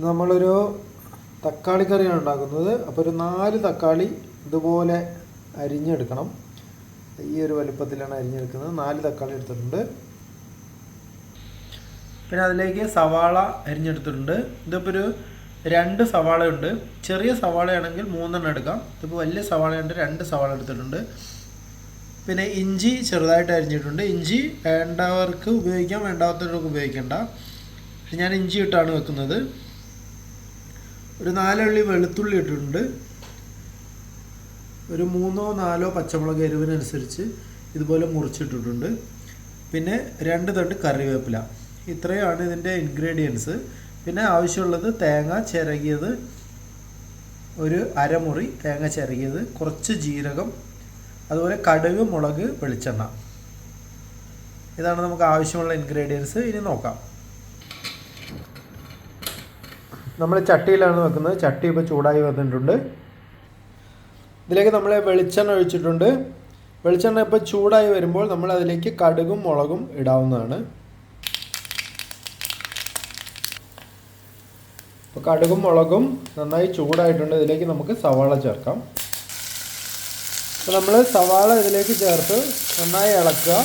നമ്മളൊരു തക്കാളി കറിയാണ് ഉണ്ടാക്കുന്നത്. അപ്പോൾ ഒരു 4 തക്കാളി ഇതുപോലെ അരിഞ്ഞെടുക്കണം. ഈ ഒരു വലുപ്പത്തിലാണ് അരിഞ്ഞെടുക്കുന്നത്. 4 തക്കാളി എടുത്തിട്ടുണ്ട്. പിന്നെ അതിലേക്ക് സവാള അരിഞ്ഞെടുത്തിട്ടുണ്ട്. ഇതിപ്പോൾ ഒരു 2 സവാള ഉണ്ട്. ചെറിയ സവാളയാണെങ്കിൽ 3 എടുക്കാം. ഇതിപ്പോൾ വലിയ സവാളയുണ്ട്, 2 സവാള എടുത്തിട്ടുണ്ട്. പിന്നെ ഇഞ്ചി ചെറുതായിട്ട് അരിഞ്ഞിട്ടുണ്ട്. ഇഞ്ചി വേണ്ടവർക്ക് ഉപയോഗിക്കാം, വേണ്ടാത്തവർക്ക് ഉപയോഗിക്കേണ്ട. പക്ഷെ ഞാൻ ഇഞ്ചി ഇട്ടാണ് വെക്കുന്നത്. ഒരു 4 അള്ളി വെളുത്തുള്ളി ഇട്ടിട്ടുണ്ട്. ഒരു 3-4 പച്ചമുളക് എരിവിനനുസരിച്ച് ഇതുപോലെ മുറിച്ചിട്ടിട്ടുണ്ട്. പിന്നെ 2 തണ്ട് കറിവേപ്പില. ഇത്രയാണ് ഇതിൻ്റെ ഇൻഗ്രീഡിയൻസ്. പിന്നെ ആവശ്യമുള്ളത് തേങ്ങ ചിരകിയത്, ഒരു അരമുറി തേങ്ങ ചിരകിയത്, കുറച്ച് ജീരകം, അതുപോലെ കടുക്, മുളക്, വെളിച്ചെണ്ണ. ഇതാണ് നമുക്ക് ആവശ്യമുള്ള ഇൻഗ്രീഡിയൻസ്. ഇനി നോക്കാം. നമ്മൾ ചട്ടിയിലാണ് വെക്കുന്നത്. ചട്ടി ഇപ്പോൾ ചൂടായി വന്നിട്ടുണ്ട്. ഇതിലേക്ക് നമ്മൾ വെളിച്ചെണ്ണ ഒഴിച്ചിട്ടുണ്ട്. വെളിച്ചെണ്ണ ഇപ്പോൾ ചൂടായി വരുമ്പോൾ നമ്മൾ അതിലേക്ക് കടുകും മുളകും ഇടാവുന്നതാണ്. അപ്പോൾ കടുകും മുളകും നന്നായി ചൂടായിട്ടുണ്ട്. ഇതിലേക്ക് നമുക്ക് സവാള ചേർക്കാം. അപ്പോൾ നമ്മൾ സവാള ഇതിലേക്ക് ചേർത്ത് നന്നായി ഇളക്കുക.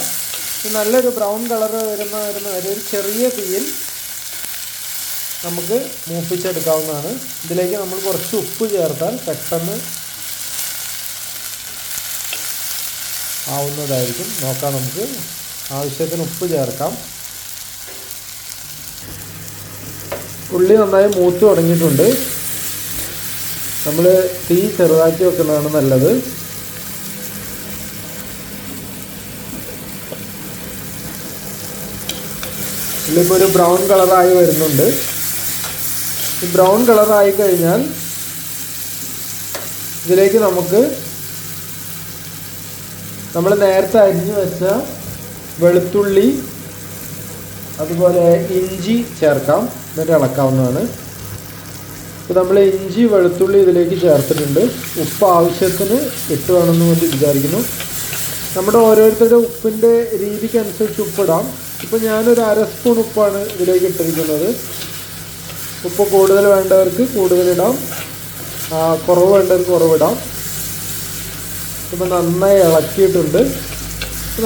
നല്ലൊരു ബ്രൗൺ കളർ വരുന്ന വരെ ഒരു ചെറിയ തീയിൽ നമുക്ക് മൂപ്പിച്ചെടുക്കാവുന്നതാണ്. ഇതിലേക്ക് നമ്മൾ കുറച്ച് ഉപ്പ് ചേർത്താൽ പെട്ടെന്ന് ആവുന്നതായിരിക്കും. നോക്കാം, നമുക്ക് ആവശ്യത്തിന് ഉപ്പ് ചേർക്കാം. ഉള്ളി നന്നായി മൂത്ത് തുടങ്ങിയിട്ടുണ്ട്. നമ്മൾ തീ ചെറുതാക്കി വെക്കുന്നതാണ് നല്ലത്. ഉള്ളിപ്പോൾ ഒരു ബ്രൗൺ കളറായി വരുന്നുണ്ട്. ഈ ബ്രൗൺ കളറായി കഴിഞ്ഞാൽ ഇതിലേക്ക് നമുക്ക് നമ്മൾ നേരത്തെ അരിഞ്ഞു വെച്ച വെളുത്തുള്ളി, അതുപോലെ ഇഞ്ചി ചേർക്കാം. എന്നിട്ട് ഇളക്കാവുന്നതാണ്. ഇപ്പോൾ നമ്മൾ ഇഞ്ചി വെളുത്തുള്ളി ഇതിലേക്ക് ചേർത്തിട്ടുണ്ട്. ഉപ്പ് ആവശ്യത്തിന് ഇട്ട് വേണമെന്ന് വേണ്ടി വിചാരിക്കുന്നു. നമ്മുടെ ഓരോരുത്തരുടെ ഉപ്പിൻ്റെ രീതിക്കനുസരിച്ച് ഉപ്പിടാം. ഇപ്പോൾ ഞാനൊരു 1/2 സ്പൂൺ ഉപ്പാണ് ഇതിലേക്ക് ഇട്ടിരിക്കുന്നത്. ഉപ്പ് കൂടുതൽ വേണ്ടവർക്ക് കൂടുതലിടാം, കുറവ് വേണ്ടവർക്ക് കുറവിടാം. ഇപ്പോൾ നന്നായി ഇളക്കിയിട്ടുണ്ട്.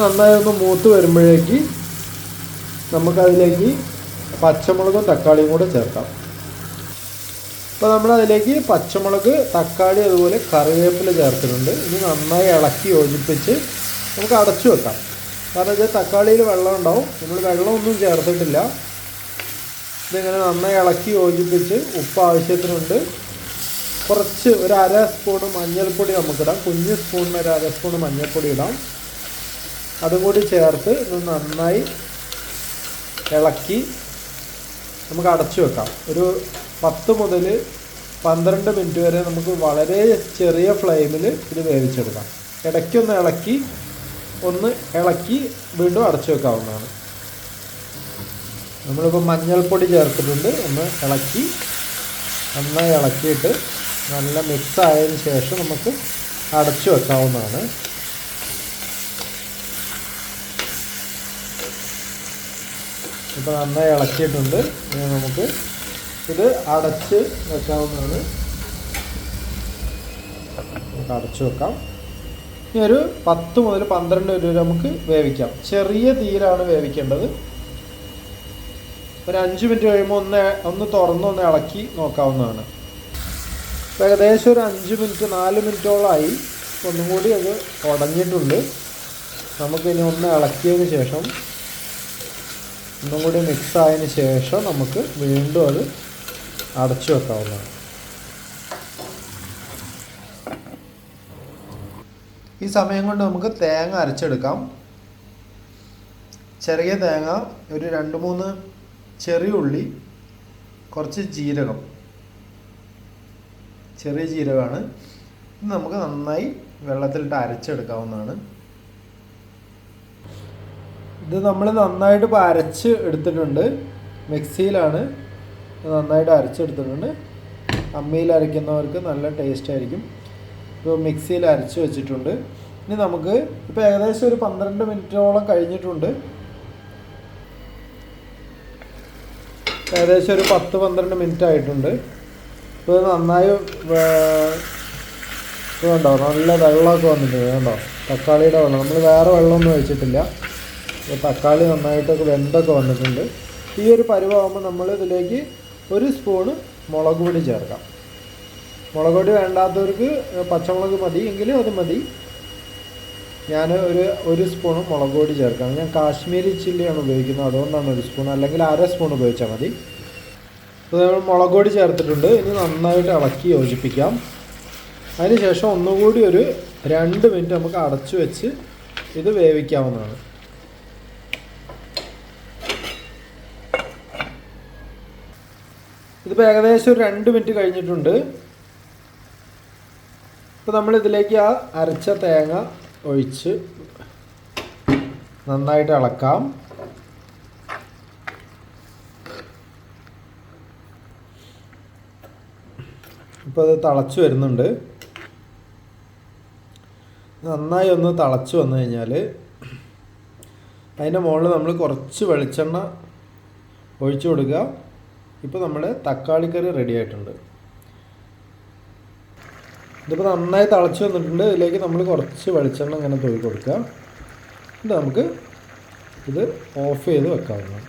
നന്നായി ഒന്ന് മൂത്ത് വരുമ്പോഴേക്ക് നമുക്കതിലേക്ക് പച്ചമുളകും തക്കാളിയും കൂടെ ചേർക്കാം. അപ്പോൾ നമ്മളതിലേക്ക് പച്ചമുളക്, തക്കാളി, അതുപോലെ കറിവേപ്പില ചേർത്തിട്ടുണ്ട്. ഇനി നന്നായി ഇളക്കി യോജിപ്പിച്ച് നമുക്ക് അടച്ചു വെക്കാം. കാരണം ഇത് തക്കാളിയിൽ വെള്ളം ഉണ്ടാവും. നമ്മൾ വെള്ളമൊന്നും ചേർത്തിട്ടില്ല. ഇതിങ്ങനെ നന്നായി ഇളക്കി യോജിപ്പിച്ച് ഉപ്പ് ആവശ്യത്തിനുണ്ട്. കുറച്ച് ഒരു 1/2 സ്പൂണ് മഞ്ഞൾപ്പൊടി നമുക്കിടാം. കുഞ്ഞ് സ്പൂണിന് ഒരു 1/2 സ്പൂണ് മഞ്ഞൾപ്പൊടി ഇടാം. അതും കൂടി ചേർത്ത് ഇത് നന്നായി ഇളക്കി നമുക്ക് അടച്ചു വെക്കാം. ഒരു 10 മുതൽ 12 മിനിറ്റ് വരെ നമുക്ക് വളരെ ചെറിയ ഫ്ലെയിമിൽ ഇത് വേവിച്ചെടുക്കാം. ഇടയ്ക്കൊന്ന് ഇളക്കി വീണ്ടും അടച്ചു വെക്കാവുന്നതാണ്. നമ്മളിപ്പോൾ മഞ്ഞൾപ്പൊടി ചേർത്തിട്ടുണ്ട്. ഒന്ന് ഇളക്കി നന്നായി ഇളക്കിയിട്ട് നല്ല മിക്സ് ആയതിന് ശേഷം നമുക്ക് അടച്ചു വെക്കാവുന്നതാണ്. ഇപ്പോൾ നന്നായി ഇളക്കിയിട്ടുണ്ട്. ഇനി നമുക്ക് ഇത് അടച്ച് വെക്കാവുന്നതാണ്. നമുക്ക് അടച്ചു വെക്കാം. ഇനി ഒരു 10 മുതൽ 12 വരെ നമുക്ക് വേവിക്കാം. ചെറിയ തീയിലാണ് വേവിക്കേണ്ടത്. ഒരു 5 മിനിറ്റ് കഴിയുമ്പോൾ ഒന്ന് തുറന്നൊന്ന് ഇളക്കി നോക്കാവുന്നതാണ്. അപ്പോൾ ഏകദേശം ഒരു 5 മിനിറ്റ് 4 മിനിറ്റോളമായി. ഒന്നും കൂടി അത് ഉടഞ്ഞിട്ടുണ്ട്. നമുക്കിനി ഒന്ന് ഇളക്കിയതിന് ശേഷം, ഒന്നും കൂടി മിക്സ് ആയതിന് ശേഷം നമുക്ക് വീണ്ടും അത് അടച്ചു വെക്കാവുന്നതാണ്. ഈ സമയം കൊണ്ട് നമുക്ക് തേങ്ങ അരച്ചെടുക്കാം. ചെറിയ തേങ്ങ, ഒരു 2-3 ചെറിയ ഉള്ളി, കുറച്ച് ജീരകം, ചെറിയ ജീരകമാണ്. ഇത് നമുക്ക് നന്നായി വെള്ളത്തിലിട്ട് അരച്ചെടുക്കാവുന്നതാണ്. ഇത് നമ്മൾ നന്നായിട്ട് ഇപ്പോൾ അരച്ച് എടുത്തിട്ടുണ്ട്. മിക്സിയിലാണ് നന്നായിട്ട് അരച്ചെടുത്തിട്ടുണ്ട്. അമ്മിയിൽ അരയ്ക്കുന്നവർക്ക് നല്ല ടേസ്റ്റ് ആയിരിക്കും. ഇപ്പോൾ മിക്സിയിൽ അരച്ച് വെച്ചിട്ടുണ്ട്. ഇനി നമുക്ക് ഇപ്പോൾ ഏകദേശം ഒരു 12 മിനിറ്റോളം കഴിഞ്ഞിട്ടുണ്ട്. ഏകദേശം ഒരു 10-12 മിനിറ്റ് ആയിട്ടുണ്ട്. ഇപ്പോൾ നന്നായി കണ്ടോ, നല്ല വെള്ളമൊക്കെ വന്നിട്ടുണ്ട്. കണ്ടോ തക്കാളിയുടെ വെള്ളം, നമ്മൾ വേറെ വെള്ളമൊന്നും ഒഴിച്ചിട്ടില്ല. അപ്പോൾ തക്കാളി നന്നായിട്ടൊക്കെ വെന്തൊക്കെ വന്നിട്ടുണ്ട്. ഈ ഒരു പരുവാകുമ്പോൾ നമ്മൾ ഇതിലേക്ക് 1 സ്പൂണ് മുളക് പൊടി ചേർക്കാം. മുളക് പൊടി വേണ്ടാത്തവർക്ക് പച്ചമുളക് മതി എങ്കിലും അത് മതി. ഞാൻ ഒരു സ്പൂണ് മുളക് പൊടി ചേർക്കാം. ഞാൻ കാശ്മീരി ചില്ലിയാണ് ഉപയോഗിക്കുന്നത്, അതുകൊണ്ടാണ് 1 സ്പൂൺ, അല്ലെങ്കിൽ 1/2 സ്പൂൺ ഉപയോഗിച്ചാൽ മതി. അപ്പോൾ നമ്മൾ മുളക് പൊടി ചേർത്തിട്ടുണ്ട്. ഇനി നന്നായിട്ട് ഇളക്കി യോജിപ്പിക്കാം. അതിനുശേഷം ഒന്നുകൂടി ഒരു 2 മിനിറ്റ് നമുക്ക് അടച്ചു വെച്ച് ഇത് വേവിക്കാവുന്നതാണ്. ഇതിപ്പോൾ ഏകദേശം ഒരു 2 മിനിറ്റ് കഴിഞ്ഞിട്ടുണ്ട്. ഇപ്പോൾ നമ്മളിതിലേക്ക് ആ അരച്ച തേങ്ങ ഒഴിച്ച് നന്നായിട്ട് ഇളക്കാം. ഇപ്പോൾ അത് തിളച്ച് വരുന്നുണ്ട്. നന്നായി ഒന്ന് തിളച്ച് വന്നു കഴിഞ്ഞാൽ അതിൻ്റെ മുകളിൽ നമ്മൾ കുറച്ച് വെളിച്ചെണ്ണ ഒഴിച്ചു കൊടുക്കുക. ഇപ്പോൾ നമ്മുടെ തക്കാളിക്കറി റെഡി ആയിട്ടുണ്ട്. ഇതിപ്പോൾ നന്നായി തിളച്ച് വന്നിട്ടുണ്ട്. ഇതിലേക്ക് നമ്മൾ കുറച്ച് വെളിച്ചെണ്ണ ഇങ്ങനെ തൂക്കി കൊടുക്കുക. എന്നിട്ട് നമുക്ക് ഇത് ഓഫ് ചെയ്ത് വെക്കാവുന്നതാണ്.